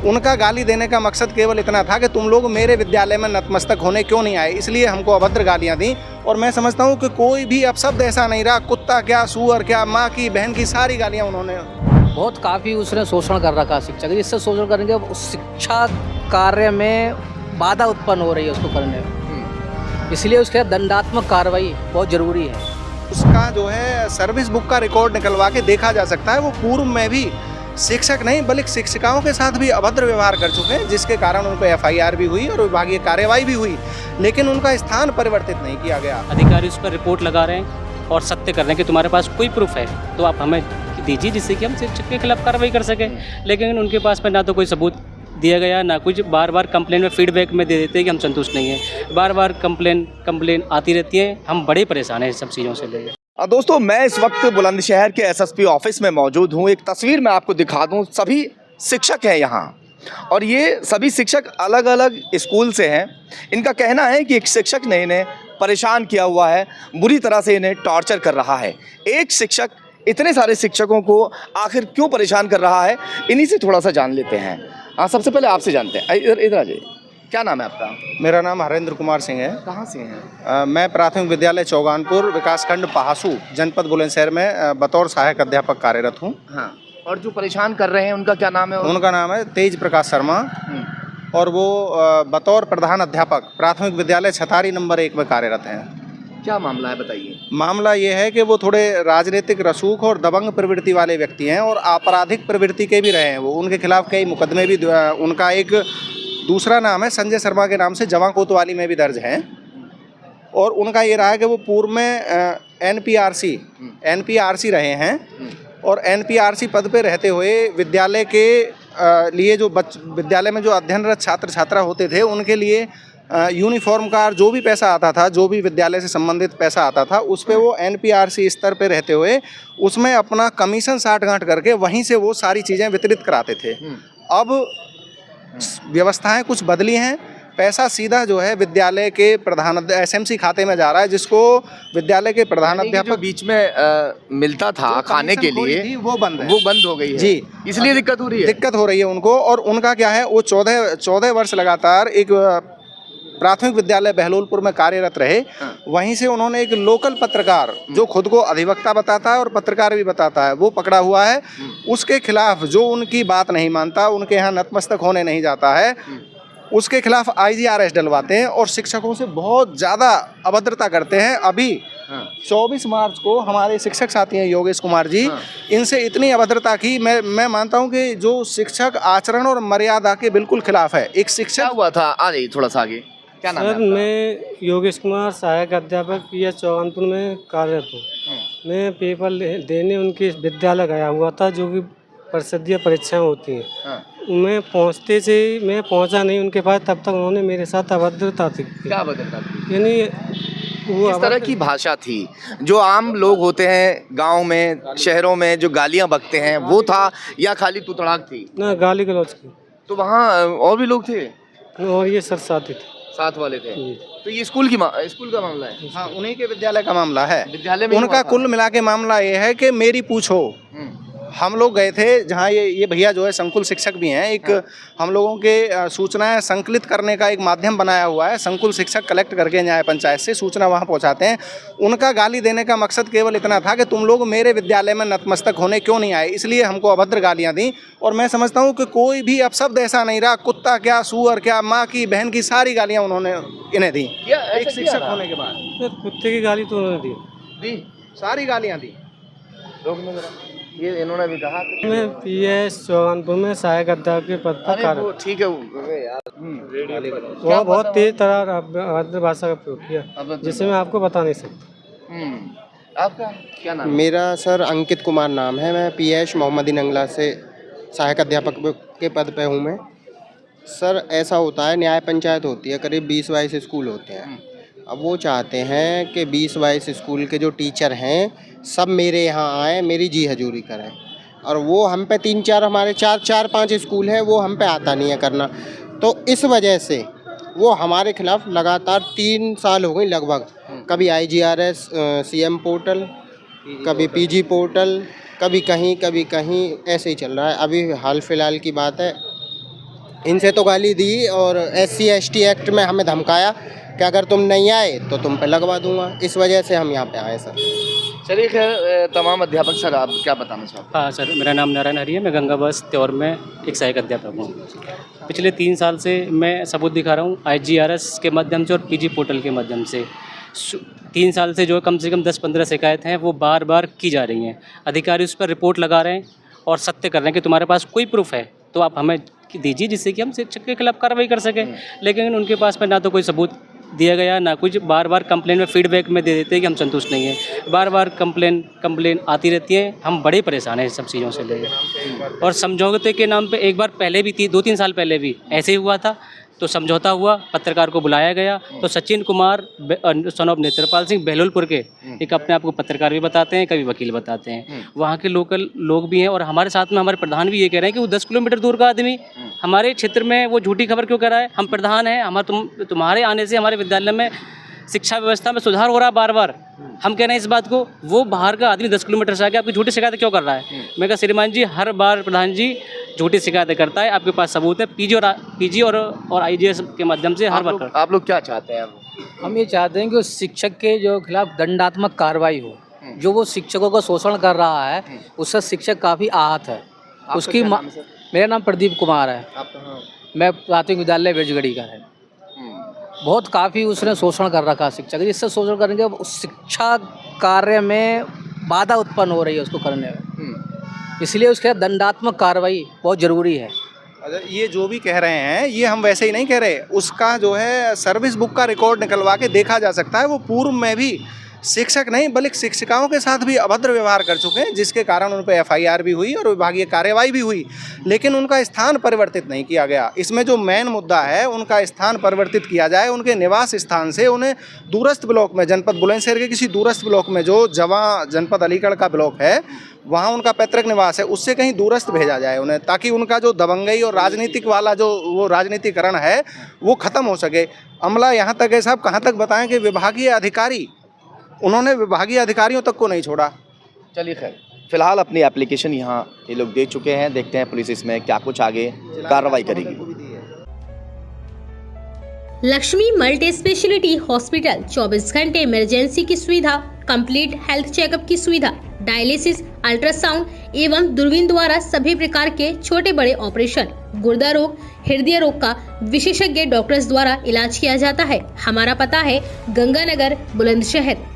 उनका गाली देने का मकसद केवल इतना था कि तुम लोग मेरे विद्यालय में नतमस्तक होने क्यों नहीं आए, इसलिए हमको अभद्र गालियाँ दी। और मैं समझता हूँ कि कोई भी अपशब्द ऐसा नहीं रहा, कुत्ता क्या, सूअर क्या, माँ की, बहन की, सारी गालियाँ उन्होंने। बहुत काफ़ी उसने शोषण कर रखा शिक्षा का, जिससे शोषण करेंगे उस शिक्षा कार्य में बाधा उत्पन्न हो रही है उसको करने में, इसलिए उसके दंडात्मक कार्रवाई बहुत ज़रूरी है। उसका जो है सर्विस बुक का रिकॉर्ड निकलवा के देखा जा सकता है। वो पूर्व में भी शिक्षक नहीं बल्कि शिक्षिकाओं के साथ भी अभद्र व्यवहार कर चुके हैं, जिसके कारण उन पर FIR भी हुई और विभागीय कार्रवाई भी हुई, लेकिन उनका स्थान परिवर्तित नहीं किया गया। अधिकारी उस पर रिपोर्ट लगा रहे हैं और सत्य कर रहे हैं कि तुम्हारे पास कोई प्रूफ है तो आप हमें दीजिए, जिससे कि हम शिक्षक के खिलाफ कार्रवाई कर सकें। लेकिन उनके पास में ना तो कोई सबूत दिया गया, ना कुछ। बार बार कंप्लेन में फीडबैक में दे देते हैं कि हम संतुष्ट नहीं हैं। बार बार कंप्लेन आती रहती है, हम बड़े परेशान हैं इस सब चीज़ों से लेकर। दोस्तों, मैं इस वक्त बुलंदशहर के SSP ऑफिस में मौजूद हूँ। एक तस्वीर मैं आपको दिखा दूँ। सभी शिक्षक हैं यहाँ और ये सभी शिक्षक अलग अलग स्कूल से हैं। इनका कहना है कि एक शिक्षक ने इन्हें परेशान किया हुआ है, बुरी तरह से इन्हें टॉर्चर कर रहा है। एक शिक्षक इतने सारे शिक्षकों को आखिर क्यों परेशान कर रहा है, इन्हीं से थोड़ा सा जान लेते हैं। हाँ, सबसे पहले आपसे जानते हैं। इधर आ जाइए। क्या नाम है आपका? मेरा नाम हरेंद्र कुमार सिंह है। कहाँ से हैं? मैं प्राथमिक विद्यालय चौगानपुर, विकासखंड पहासू, जनपद बुलंदशहर में बतौर सहायक अध्यापक कार्यरत हूँ। हाँ, और जो परेशान कर रहे हैं उनका क्या नाम है? उनका नाम है तेज प्रकाश शर्मा और वो बतौर प्रधान अध्यापक प्राथमिक विद्यालय छतारी नंबर 1 में कार्यरत हैं। क्या मामला है, बताइए। मामला ये है कि वो थोड़े राजनीतिक रसूख और दबंग प्रवृत्ति वाले व्यक्ति हैं और आपराधिक प्रवृत्ति के भी रहे हैं। वो उनके खिलाफ कई मुकदमे भी, उनका एक दूसरा नाम है संजय शर्मा के नाम से, जवां कोतवाली में भी दर्ज हैं। और उनका ये रहा है कि वो पूर्व में NPRC रहे हैं और NPRC पद पे रहते हुए विद्यालय के लिए जो विद्यालय में जो अध्ययनरत छात्र छात्रा होते थे उनके लिए यूनिफॉर्म का जो भी पैसा आता था, जो भी विद्यालय से संबंधित पैसा आता था, उस पे वो NPRC स्तर पे रहते हुए उसमें अपना कमीशन साठ-गांठ करके वहीं से वो सारी चीज़ें वितरित कराते थे। अब व्यवस्थाएं कुछ बदली हैं, पैसा सीधा जो है विद्यालय के प्रधान SMC खाते में जा रहा है, जिसको विद्यालय के प्रधान अध्यापक बीच में मिलता था खाने के लिए, वो बंद हो गई है जी, इसलिए दिक्कत हो रही है उनको। और उनका क्या है, वो 14 वर्ष लगातार एक प्राथमिक विद्यालय बहलोलपुर में कार्यरत रहे। वहीं से उन्होंने एक लोकल पत्रकार जो खुद को अधिवक्ता बताता है और पत्रकार भी बताता है, वो पकड़ा हुआ है। उसके खिलाफ जो उनकी बात नहीं मानता, उनके यहाँ नतमस्तक होने नहीं जाता है, उसके खिलाफ IGRS डलवाते हैं और शिक्षकों से बहुत ज़्यादा अभद्रता करते हैं। अभी 24 मार्च को हमारे शिक्षक साथी हैं योगेश कुमार जी, इनसे इतनी अभद्रता की, मैं मानता हूं कि जो शिक्षक आचरण और मर्यादा के बिल्कुल खिलाफ है। एक शिक्षक हुआ था, आ जाइए थोड़ा सा आगे। क्या नाम है? सर, मैं योगेश कुमार, सहायक अध्यापक PH चौगानपुर में कार्यरत हूँ। मैं पेपर देने उनके विद्यालय गया हुआ था, जो कि परिषदीय परीक्षाएं होती हैं। मैं पहुंचा नहीं उनके पास, तब तक उन्होंने मेरे साथ अभद्रता थी। क्या अभद्रता थी? यानी वो इस तरह की भाषा थी जो आम लोग होते हैं गांव में, शहरों में जो गालियां बकते हैं, वो था या खाली तू तड़ाक थी? ना, गाली गलौज की। तो वहाँ और भी लोग थे और ये सर साथी थे, साथ वाले थे। तो ये स्कूल का मामला है? हाँ, उन्हीं के विद्यालय का मामला है। विद्यालय में उनका कुल मिला के मामला ये है कि मेरी पूछो। हम लोग गए थे जहाँ ये भैया जो है संकुल शिक्षक भी हैं। एक हम लोगों के सूचनाएं संकलित करने का एक माध्यम बनाया हुआ है। संकुल शिक्षक कलेक्ट करके न्याय पंचायत से सूचना वहाँ पहुँचाते हैं। उनका गाली देने का मकसद केवल इतना था कि तुम लोग मेरे विद्यालय में नतमस्तक होने क्यों नहीं आए, इसलिए हमको अभद्र गालियाँ दी। और मैं समझता हूँ कि कोई भी अपशब्द ऐसा नहीं रहा, कुत्ता क्या, सूअर क्या, माँ की, बहन की, सारी गालियाँ उन्होंने इन्हें दी। एक शिक्षक होने के बाद कुत्ते की गाली तो उन्होंने दी, सारी गालियाँ दी। ये इन्होंने भी कहा। मैं PH चौगानपुर में सहायक अध्यापक के पद पर कार्यरत। ठीक है वो बहुत तेज तरह अभद्र भाषा का प्रयोग किया, जिसे मैं आपको बता नहीं सकता। आपका क्या नाम? मेरा सर अंकित कुमार नाम है। मैं PH मोहम्मदी नंगला से सहायक अध्यापक के पद पे हूँ मैं। सर, ऐसा होता है, न्याय पंचायत होती है, करीब 20-22 स्कूल होते हैं। अब वो चाहते हैं कि 20-22 स्कूल के जो टीचर हैं सब मेरे यहाँ आएँ, मेरी जी हजूरी करें। और वो हम पे 3-4 हमारे 4-5 स्कूल हैं, वो हम पे आता नहीं है करना। तो इस वजह से वो हमारे खिलाफ लगातार 3 साल हो गए लगभग, कभी IGRS CM पोर्टल, कभी PG पोर्टल, कभी कहीं ऐसे ही चल रहा है। अभी हाल फिलहाल की बात है, इनसे तो गाली दी और SC/ST एक्ट में हमें धमकाया कि अगर तुम नहीं आए तो तुम पे लगवा दूंगा। इस वजह से हम यहाँ पे आए सर। चलिए खैर, तमाम अध्यापक सर आप क्या बताना चाहते हाँ सर, मेरा नाम नारायण हरी है। मैं गंगा बस त्योर में एक सहायक अध्यापक हूँ। पिछले 3 साल से मैं सबूत दिखा रहा हूँ IGRS के माध्यम से और PG पोर्टल के माध्यम से। 3 साल से जो कम से कम 10-15 शिकायत हैं वो बार बार की जा रही हैं। अधिकारी उस पर रिपोर्ट लगा रहे हैं और सत्य कर रहे हैं कि तुम्हारे पास कोई प्रूफ है तो आप हमें दीजिए, जिससे कि हम शिक्षक के खिलाफ कार्रवाई कर सकें। लेकिन उनके पास में ना तो कोई सबूत दिया गया, ना कुछ। बार बार कंप्लेन में फीडबैक में दे देते हैं कि हम संतुष्ट नहीं हैं। बार बार कंप्लेन आती रहती है। हम बड़े परेशान हैं इस सब चीज़ों से लेकर। और समझौते के नाम पे एक बार पहले भी 2-3 साल पहले भी ऐसे ही हुआ था। तो समझौता हुआ, पत्रकार को बुलाया गया तो सचिन कुमार सन ऑफ नेत्रपाल सिंह बहलोलपुर के एक अपने आप को पत्रकार भी बताते हैं, कभी वकील बताते हैं। वहाँ के लोकल लोग भी हैं और हमारे साथ में हमारे प्रधान भी ये कह रहे हैं कि वो 10 किलोमीटर दूर का आदमी हमारे क्षेत्र में वो झूठी खबर क्यों कर रहा है। हम प्रधान हैं, तुम्हारे आने से हमारे विद्यालय में शिक्षा व्यवस्था में सुधार हो रहा है बार बार। हम कह रहे हैं इस बात को, वो बाहर का आदमी 10 किलोमीटर से आके आपकी झूठी शिकायत क्यों कर रहा है। मैं कहा श्रीमान जी, हर बार प्रधान जी झूठी शिकायत करता है, आपके पास सबूत है। PG और IGS के माध्यम से हर बार आप लोग क्या चाहते हैं? हम ये चाहते हैं कि उस शिक्षक के जो खिलाफ दंडात्मक कार्रवाई हो। जो वो शिक्षकों का शोषण कर रहा है उससे शिक्षक काफ़ी आहत है। उसकी मेरा नाम प्रदीप कुमार है। मैं प्राथमिक विद्यालय बिरजगढ़ी का है। बहुत काफ़ी उसने शोषण कर रखा शिक्षक। जिससे शोषण करने के शिक्षा कार्य में बाधा उत्पन्न हो रही है उसको करने में। इसलिए उसके दंडात्मक कार्रवाई बहुत ज़रूरी है। अच्छा, ये जो भी कह रहे हैं ये हम वैसे ही नहीं कह रहे। उसका जो है सर्विस बुक का रिकॉर्ड निकलवा के देखा जा सकता है। वो पूर्व में भी शिक्षक नहीं बल्कि शिक्षिकाओं के साथ भी अभद्र व्यवहार कर चुके हैं, जिसके कारण उन पर FIR भी हुई और विभागीय कार्रवाई भी हुई, लेकिन उनका स्थान परिवर्तित नहीं किया गया। इसमें जो मेन मुद्दा है उनका स्थान परिवर्तित किया जाए। उनके निवास स्थान से उन्हें दूरस्थ ब्लॉक में, जनपद बुलंदशहर के किसी दूरस्थ ब्लॉक में, जो जवां जनपद अलीगढ़ का ब्लॉक है वहाँ उनका पैतृक निवास है, उससे कहीं दूरस्थ भेजा जाए उन्हें, ताकि उनका जो दबंगई और राजनीतिक वाला जो वो राजनीतिकरण है वो ख़त्म हो सके। अमला यहाँ तक है साहब, कहाँ तक बताएं कि विभागीय अधिकारी, उन्होंने विभागीय अधिकारियों तक को नहीं छोड़ा। चलिए खैर, फिलहाल अपनी एप्लीकेशन यहाँ ये लोग दे चुके हैं। देखते हैं पुलिस इसमें क्या कुछ आगे कार्रवाई करेगी। लक्ष्मी मल्टी स्पेशलिटी हॉस्पिटल 24 घंटे इमरजेंसी की सुविधा, कंप्लीट हेल्थ चेकअप की सुविधा, डायलिसिस, अल्ट्रासाउंड एवं दूरबीन द्वारा सभी प्रकार के छोटे बड़े ऑपरेशन, गुर्दा रोग, हृदय रोग का विशेषज्ञ डॉक्टर्स द्वारा इलाज किया जाता है। हमारा पता है गंगानगर, बुलंदशहर।